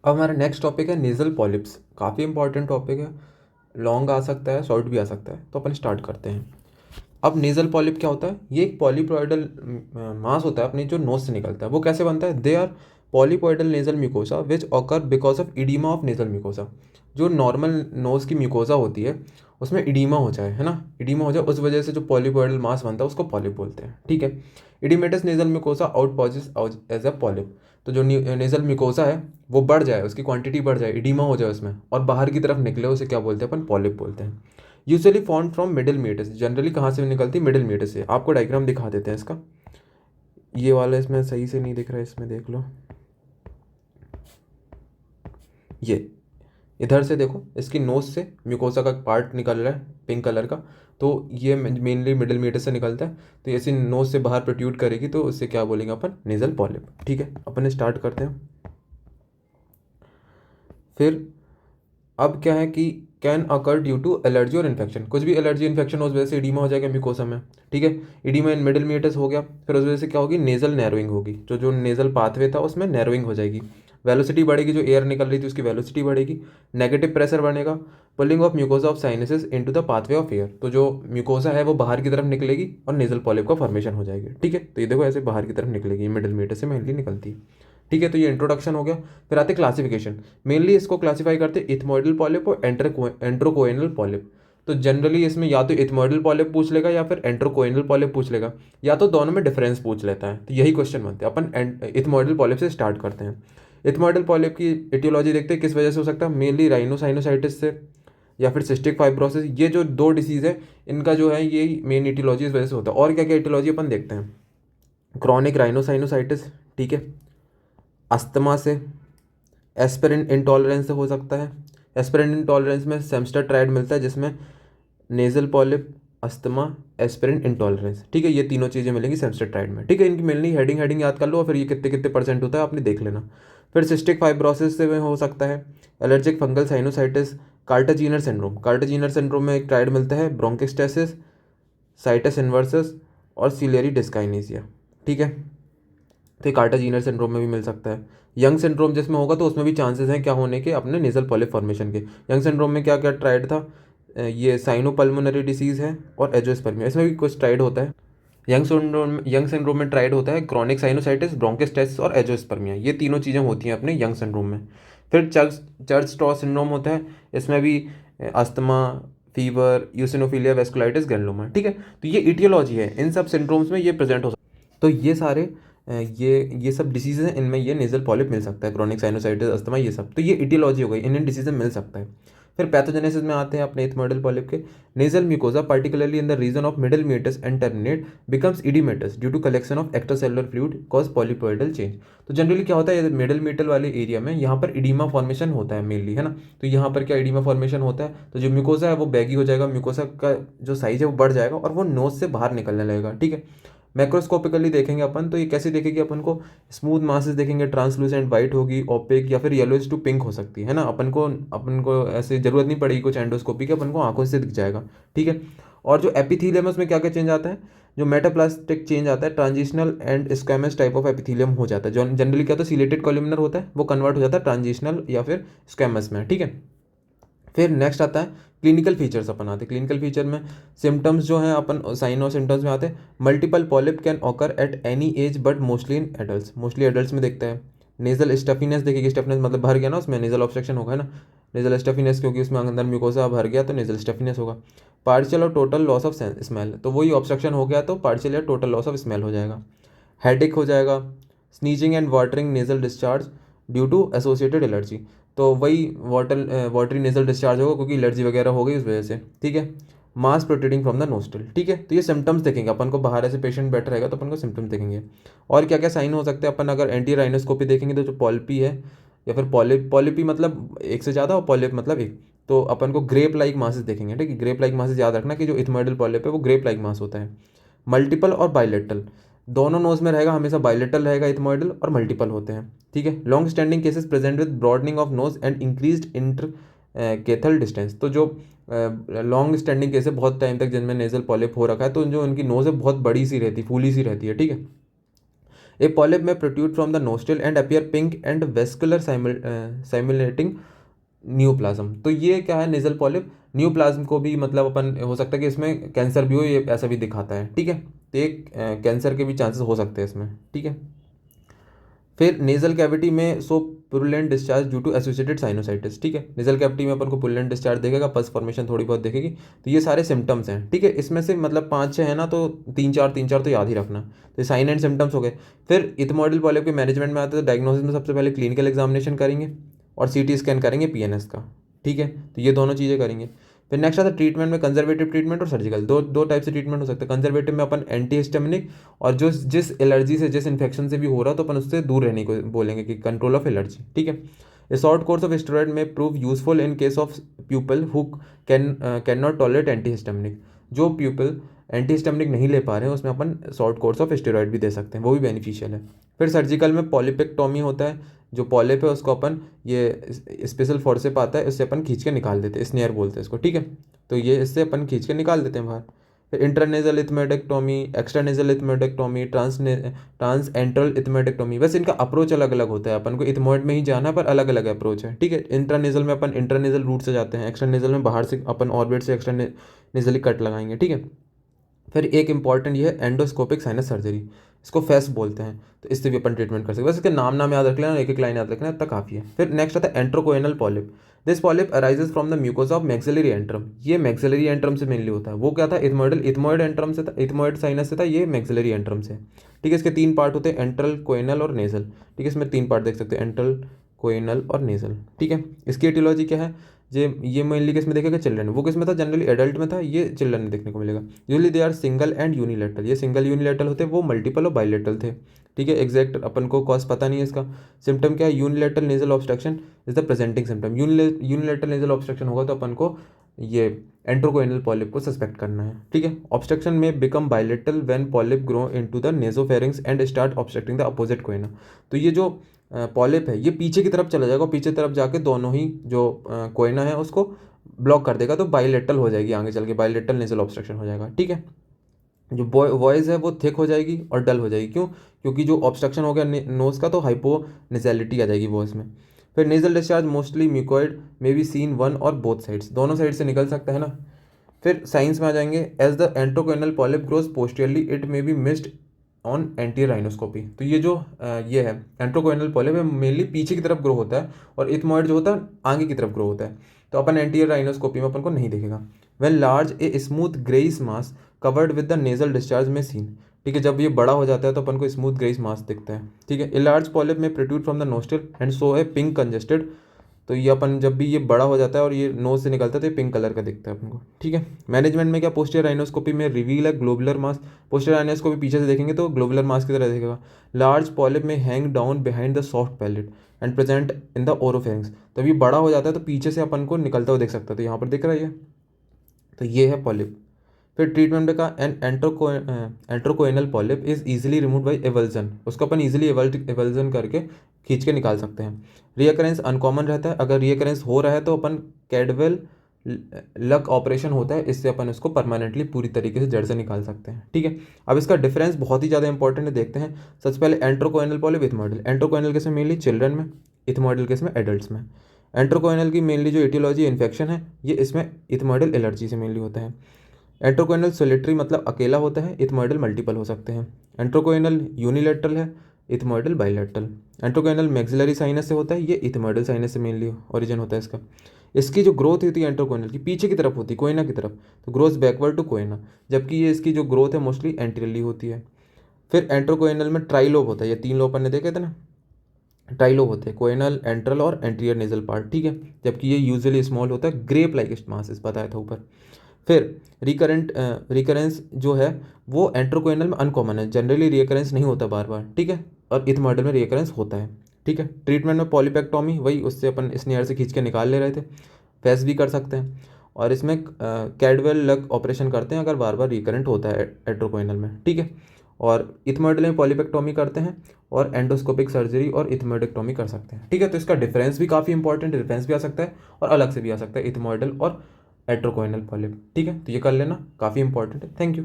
अब हमारा next topic है नेज़ल पॉलिप्स। काफ़ी इंपॉर्टेंट टॉपिक है, लॉन्ग आ सकता है, शॉर्ट भी आ सकता है। तो अपन स्टार्ट करते हैं। अब नेज़ल पॉलिप क्या होता है? ये एक पॉलीपॉइडल मास होता है अपने जो नोज से निकलता है। वो कैसे बनता है? They are polypoidal nasal mucosa which occur because of oedema of nasal mucosa. जो नॉर्मल नोज की म्यूकोसा होती है उसमें इडीमा हो जाए, है ना, इडीमा हो जाए, उस वजह से जो पॉलीपॉइडल मास बनता है उसको पॉलिप बोलते हैं। ठीक है। Oedematous nasal mucosa out pouches as a polyp. तो जो नेज़ल म्यूकोसा है वो बढ़ जाए, उसकी क्वांटिटी बढ़ जाए, इडीमा हो जाए उसमें और बाहर की तरफ निकले, उसे क्या बोलते हैं? अपन पॉलिप बोलते हैं। Usually form from middle meatus. Generally कहाँ से निकलती है? मिडिल मीटस से। आपको डायग्राम दिखा देते हैं इसका। ये वाला इसमें सही से नहीं दिख रहा है, इसमें देख लो। ये इधर से देखो, इसकी नोज से म्यूकोसा का पार्ट निकल रहा है पिंक कलर का। तो ये मेनली मिडिल मीटर से निकलता है। तो ऐसी नोज से बाहर प्रोट्यूट करेगी तो उससे क्या बोलेंगे अपन? Nasal polyp. ठीक है, अपन स्टार्ट करते हैं। फिर अब क्या है कि can occur due to allergy और इन्फेक्शन। कुछ भी एलर्जी इन्फेक्शन हो उस वजह से इडीमा हो जाएगा म्यूकोसा में। ठीक है। इडीमा इन मिडिल मीटस हो गया, फिर उस वजह से क्या होगी? नेजल नैरोइंग होगी। जो जो नेजल पाथवे था उसमें नैरोइंग हो जाएगी। वेलोसिटी बढ़ेगी, जो एयर निकल रही थी उसकी वेलोसिटी बढ़ेगी। नेगेटिव प्रेशर बनेगा। Pulling of mucosa of sinuses into the pathway of air. तो जो म्यूकोसा है वो बाहर की तरफ निकलेगी और नेजल पॉलिप का फॉर्मेशन हो जाएगी। ठीक है। तो ये देखो ऐसे बाहर की तरफ निकलेगी, मिडिल मीटस से मेनली निकलती है। ठीक है। तो ये इंट्रोडक्शन हो गया। फिर आते क्लासिफिकेशन। मेनली इसको क्लासिफाई करते हैं इथमोइडल पॉलिप और एंट्रोकोइनल पॉलिप। तो जनरली इसमें या तो इथमोइडल पॉलिप पूछ लेगा या फिर एंट्रोकोइनल पॉलिप पूछ लेगा, या तो दोनों में डिफरेंस पूछ लेता है। तो यही क्वेश्चन बनते हैं। अपन इथमोइडल पॉलिप से स्टार्ट करते हैं। इथमोइडल पॉलिप की एटियोलॉजी देखते हैं, किस वजह से हो सकता है? मेनली राइनोसाइनोसाइटिस से या फिर सिस्टिक फाइब्रोसिस। ये जो दो डिसीज़ है इनका जो है ये मेन एटियोलॉजी इस वजह से होता है। और क्या क्या एटियोलॉजी अपन देखते हैं? क्रॉनिक राइनोसाइनोसाइटिस, ठीक है, अस्थमा से, एस्पिरिन इंटॉलरेंस से हो सकता है। एस्पिरिन इंटॉलरेंस में सेम्स्टर ट्राइड मिलता है जिसमें nasal polyp, asthma, aspirin intolerance. ठीक है, ये तीनों चीज़ें मिलेंगी सेम्स्टर ट्राइड में। ठीक है, इनकी मिलनी हेडिंग हेडिंग याद कर लो और फिर ये कितने कितने परसेंट होता है आपने देख लेना। फिर सिस्टिक फाइब्रोसिस से में हो सकता है allergic fungal sinusitis. Kartagener syndrome, Kartagener syndrome में एक ट्राइड मिलता है ब्रोंकिस्टेसिस, साइटस इन्वर्सस और सिलियरी डिस्काइनेसिया। ठीक है। तो कार्टाजीनर सिंड्रोम में भी मिल सकता है। यंग सिंड्रोम जिसमें होगा तो उसमें भी चांसेस हैं क्या होने के? अपने नेजल पॉलिप फॉर्मेशन के। यंग सिंड्रोम में क्या क्या ट्राइड था? ये साइनोपल्मोनरी डिसीज़ है और एजोस्पर्मिया, इसमें भी कुछ ट्राइड होता है। यंग सिंड्रोम में ट्राइड होता है क्रॉनिक साइनोसाइटिस, ब्रोंकिस्टाइटिस और एजोस्पर्मिया। ये तीनों चीज़ें होती हैं अपने यंग सिंड्रोम में। फिर चर्च स्ट्रॉस सिंड्रोम होता है, इसमें भी asthma, fever, eosinophilia, vasculitis, granuloma. ठीक है। तो ये इटियोलॉजी है, इन सब सिंड्रोम्स में ये प्रेजेंट हो सकता है। तो ये सारे ये सब डिसीज़ हैं, इनमें ये नेजल पॉलिप मिल सकता है, क्रॉनिक साइनोसाइटिस, अस्थमा, ये सब। तो ये इटियोलॉजी हो गई, इन डिसीज़ में मिल सकता है। फिर पैथोजेनेसिस में आते हैं अपने इथमोइडल पॉलिप के। Nasal mucosa particularly in the region of middle meatus and turbinate becomes oedematous due to collection of extracellular fluid cause polypoidal change. तो जनरली क्या होता है मिडिल मीटल वाले एरिया में, यहाँ पर इडीमा फॉर्मेशन होता है मेनली, है ना। तो यहाँ पर क्या इडीमा फॉर्मेशन होता है, तो जो म्यूकोसा है वो बैगी हो जाएगा, म्यूकोसा का जो साइज है वो बढ़ जाएगा और वो नोज से बाहर निकलने लगेगा। ठीक है। मैक्रोस्कोपिकली देखेंगे अपन तो ये कैसे देखेगी अपन को? स्मूथ मासेस देखेंगे, ट्रांसलूसेंट वाइट होगी, ओपेक या फिर येलोइश टू पिंक हो सकती है ना। अपन को ऐसे जरूरत नहीं पड़ेगी कुछ एंडोस्कोपी की, अपन को आंखों से दिख जाएगा। ठीक है। और जो एपिथीलियम है उसमें क्या क्या चेंज आता है? जो मेटाप्लास्टिक चेंज आता है, transitional and squamous type of epithelium हो जाता है। जो जनरली क्या होता है सिलेटेड कॉलमनर होता है, वो कन्वर्ट हो जाता है ट्रांजिशनल या फिर स्क्वैमस में। ठीक है। फिर नेक्स्ट आता है क्लिनिकल फीचर्स। अपन आते हैं क्लिनिकल फीचर में, सिम्टम्स जो हैं अपन साइन और सिम्टम्स में आते हैं। Multiple polyp can occur at any as but mostly in adults, mostly adults में देखते हैं। नेजल स्टफिनेस देखिए, स्टफिनेस मतलब भर गया ना, उसमें नेजल ऑब्स्ट्रक्शन होगा, है ना। नेजल स्टफिनेस क्योंकि उसमें अंदर म्यूकोसा भर गया तो नेजल स्टफिनेस होगा। पार्शियल और टोटल लॉस ऑफ स्मेल, तो वही ऑब्स्ट्रक्शन हो गया तो पार्शियल या टोटल लॉस ऑफ स्मेल हो जाएगा। हेडेक हो जाएगा। Sneezing and watering nasal discharge due to associated allergy, तो वही वाटरी नेजल डिस्चार्ज होगा क्योंकि एलर्जी वगैरह हो गई उस वजह से। ठीक है। मास प्रोट्रूडिंग फ्रॉम द नोस्ट्रल। ठीक है। तो ये सिम्टम्स देखेंगे अपन को, बाहर ऐसे पेशेंट बैठा रहेगा तो अपन को सिम्टम्स देखेंगे। और क्या क्या साइन हो सकते हैं? अपन अगर एंटी राइनोस्कोपी देखेंगे तो जो पॉलिपी है या फिर पॉलिपी मतलब एक से ज़्यादा और पॉलिप मतलब एक, तो अपन को ग्रेप लाइक मासेस देखेंगे। ठीक है। ग्रेप लाइक मासेस याद रखना कि जो इथमोइडल पॉलिप है वो ग्रेप लाइक मास होता है। मल्टीपल और बाइलेटरल, दोनों नोज में रहेगा, हमेशा बाइलेटरल रहेगा इथमोइडल, और मल्टीपल होते हैं। ठीक है। Long standing cases present with broadening of nose and increased inter Kaithal distance, तो जो लॉन्ग स्टैंडिंग केसेस बहुत टाइम तक जिनमें नेजल पॉलिप हो रखा है तो जो उनकी नोज है बहुत बड़ी सी रहती है, फूली सी रहती है। ठीक है। A polyp may protrude from the nostril and appear pink and vascular simulating neoplasm. तो ये क्या है, नेजल पॉलिप न्यूप्लाज्म को भी मतलब अपन हो सकता है कि इसमें कैंसर भी हो, ये ऐसा भी दिखाता है। ठीक है, तो एक कैंसर के भी चांसेस हो सकते हैं इसमें। ठीक है, फिर nasal cavity may show purulent discharge due to associated sinusitis. ठीक है, नेजल कैविटी में अपन को पुरुलेंट डिस्चार्ज देखेगा, पस फॉर्मेशन थोड़ी बहुत देखेगी। तो ये सारे सिम्टम्स हैं। ठीक है, इसमें से मतलब 5-6 है ना, तो 3-4 तो याद ही रखना। तो साइन एंड सिम्टम्स हो गए। फिर इथमोइडल पॉलिप के मैनेजमेंट में आते हैं, तो डायग्नोसिस में सबसे पहले क्लिनिकल एग्जामिनेशन करेंगे और सीटी स्कैन करेंगे पीएनएस का। ठीक है, तो ये दोनों चीज़ें करेंगे। फिर नेक्स्ट आता है ट्रीटमेंट में, कंजर्वेटिव ट्रीटमेंट और सर्जिकल। दो टाइप से ट्रीटमेंट हो सकते हैं। कंजर्वेटिव में अपन एंटीहिस्टामिनिक, और जो जिस एलर्जी से, जिस इन्फेक्शन से भी हो रहा तो अपन उससे दूर रहने को बोलेंगे कि कंट्रोल ऑफ एलर्जी। ठीक है, a short course of steroid may prove useful in case of people who can not tolerate antihistaminic. जो पीपल एंटीहिस्टामिनिक नहीं ले पा रहे हैं उसमें अपन शॉर्ट कोर्स ऑफ स्टेरॉइड भी दे सकते हैं, वो भी बेनिफिशियल है। फिर सर्जिकल में पॉलिपेक्टोमी होता है, जो पॉलिप है उसको अपन ये स्पेशल फोर्सेप आता है, इससे अपन खींच के निकाल देते हैं, स्नेयर बोलते हैं इसको। ठीक है, तो ये इससे अपन खींच के निकाल देते हैं बाहर। फिर इंटरनेजल इथमेटेक्टोमी, एक्सट्रानेजल इथमेटेक्टोमी, ट्रांस एंट्रल इथमेटेक्टोमी। बस इनका अप्रोच अलग अलग होता है, अपन को इथमोइड में ही जाना है पर अलग अलग अप्रोच है। ठीक है, इंटरनेजल में अपन इंटरनेजल रूट से जाते हैं, एक्सट्रानेजल में बाहर से अपन ऑर्बिट से एक्सट्रानेजली कट लगाएंगे। ठीक है, फिर एक इंपॉर्टेंट ये है एंडोस्कोपिक साइनस सर्जरी, इसको फेस बोलते हैं। तो इससे भी अपन ट्रीटमेंट कर सकते हैं। बस इसके नाम याद रख लेना, एक एक लाइन याद रखना, इतना काफ़ी है। फिर नेक्स्ट आता है antrochoanal polyp. This polyp arises from the mucosa of maxillary antrum. ये मैक्सिलरी एंट्रम से मेनली होता है। वो क्या था, इथमोइड एंट्रम से था, इथमोइड साइनस से था, ये मैक्सिलरी एंट्रम से। ठीक है, इसके 3 पार्ट होते हैं, एंट्रल, कोएनल और नेजल। ठीक है, इसमें 3 पार्ट देख सकते हैं, एंट्रल, कोएनल और नेजल। ठीक है, इसकी एटियोलॉजी क्या है, ये मेनली किस में देखेगा, चिल्ड्रन। वो किस में था, जनरली एडल्ट में था, ये चिल्ड्रन में देखने को मिलेगा। Usually they are single and unilateral. ये सिंगल यूनिलेटरल होते हैं, वो मल्टीपल और बाइलेटरल थे। ठीक है, एग्जैक्ट अपन को कॉज पता नहीं है इसका। सिम्टम क्या है, unilateral nasal obstruction is the presenting symptom. Unilateral nasal obstruction होगा तो अपन को ये एंट्रोकोएनल पॉलिप को सस्पेक्ट करना है। ठीक है, obstruction may become bilateral when polyp grow into the nasopharynx and start obstructing the opposite choana. तो ये जो पॉलिप है ये पीछे की तरफ चला जाएगा, पीछे तरफ जाके दोनों ही जो कोएना है उसको ब्लॉक कर देगा, तो बाइलेटरल हो जाएगी, आगे चल के बाइलेटरल नेजल ऑब्स्ट्रक्शन हो जाएगा। ठीक है, जो वॉइस है वो थिक हो जाएगी और डल हो जाएगी। क्यों, क्योंकि जो ऑब्स्ट्रक्शन हो गया नोज का, तो हाइपोनेजैलिटी आ जाएगी वॉइस में। फिर नेजल डिस्चार्ज मोस्टली म्यूकोइड में बी सीन वन और बोथ साइड्स, दोनों साइड से निकल सकता है ना। फिर साइंस में आ जाएंगे, as the antrochoanal polyp grows posteriorly it may be missed on anterior rhinoscopy. तो ये जो ये है एंट्रोकोएनल पॉलिप है, मेनली पीछे की तरफ ग्रो होता है, और इथमोइड जो होता है आगे की तरफ ग्रो होता है। तो अपन एंटीरियर राइनोस्कोपी में अपन को नहीं दिखेगा। When large a smooth greyish mass covered with the nasal discharge में सीन। ठीक है, जब ये बड़ा हो जाता है तो अपन को स्मूथ ग्रेइश मास दिखता है। ठीक है, a large polyp may protrude from the nostril and so A pink congested. तो ये अपन जब भी ये बड़ा हो जाता है और ये नोज से निकलता है तो ये पिंक कलर का दिखता है अपन को। ठीक है, मैनेजमेंट में क्या, पोस्टीरियर राइनोस्कोपी में रिवील है ग्लोबुलर मास। पोस्टीरियर राइनोस्कोपी पीछे से देखेंगे तो ग्लोबुलर मास की तरह दिखेगा। लार्ज पॉलिप में hang down behind the soft palate and present in the oropharynx. तब ये बड़ा हो जाता है तो पीछे से अपन को निकलता हुआ देख सकता है, तो यहाँ पर दिख रहा है ये। तो ये है पॉलिप। फिर ट्रीटमेंट का an antrochoanal polyp is easily remove by avulsion. उसको अपन इजीली एवल्जन करके खींच के निकाल सकते हैं। रियकरेंस अनकॉमन रहता है, अगर रियकरेंस हो रहा है तो अपन कैडवेल लक ऑपरेशन होता है, इससे अपन इसको परमानेंटली पूरी तरीके से जड़ से निकाल सकते हैं। ठीक है, अब इसका डिफरेंस बहुत ही ज़्यादा इंपॉर्टेंट है, देखते हैं। सबसे पहले एंट्रोकोएनल पॉलिप, इथमोइडल। एंट्रोकोएनल केस में मेनली चिल्ड्रन में, इथमोइडल केस में एडल्ट्स में। एंट्रोकोएनल की मेनली जो एटियोलॉजी इन्फेक्शन है, ये इसमें इथमोइडल एलर्जी से मेनली होता है। एंट्रोकोएनल सोलिटरी मतलब अकेला होता है, इथमोइडल मल्टीपल हो सकते हैं। एंट्रोकोएनल यूनिलेटरल है, इथमोइडल बाइलेटरल। एंट्रोकोएनल मैक्सिलरी साइनस से होता है, ये इथमोइडल साइनस से मेनली ओरिजिन होता है इसका। इसकी जो ग्रोथ होती है एंट्रोकोएनल की पीछे की तरफ होती है, कोएना की तरफ, तो ग्रोथ बैकवर्ड टू कोएना, जबकि ये इसकी जो ग्रोथ है मोस्टली एंटीरियरली होती है। फिर एंट्रोकोएनल में ट्राइलोब होता है, ये 3 लोब अपन ने देखे थे ना, ट्राइलोब होते हैं, कोएनल, एंट्रल और एंटीरियर नेजल पार्ट। ठीक है, जबकि ये यूजुअली स्मॉल होता है, ग्रेप लाइक मासेस बताया था ऊपर। फिर रिकरेंस जो है वो एंट्रोकोएनल में अनकॉमन है, जनरली रिकरेंस नहीं होता बार बार। ठीक है, और इथमोइडल में रिकरेंस होता है। ठीक है, ट्रीटमेंट में पॉलीपेक्टोमी, वही उससे अपन स्नेयर से खींच के निकाल ले रहे थे, फेस भी कर सकते हैं, और इसमें कैडवेल लक ऑपरेशन करते हैं अगर बार बार रिकरेंट होता है एंट्रोकोएनल में। ठीक है, और इथमोइडल में पॉलीपेक्टोमी करते हैं और एंडोस्कोपिक सर्जरी और इथमोइडेक्टोमी कर सकते हैं। ठीक है, तो इसका डिफरेंस भी काफ़ी इंपॉर्टेंट, डिफरेंस भी आ सकता है और अलग से भी आ सकता है, इथमोइडल और एट्रोकोइनल पॉलिप। ठीक है, तो ये कर लेना, काफ़ी इंपॉर्टेंट है। Thank you.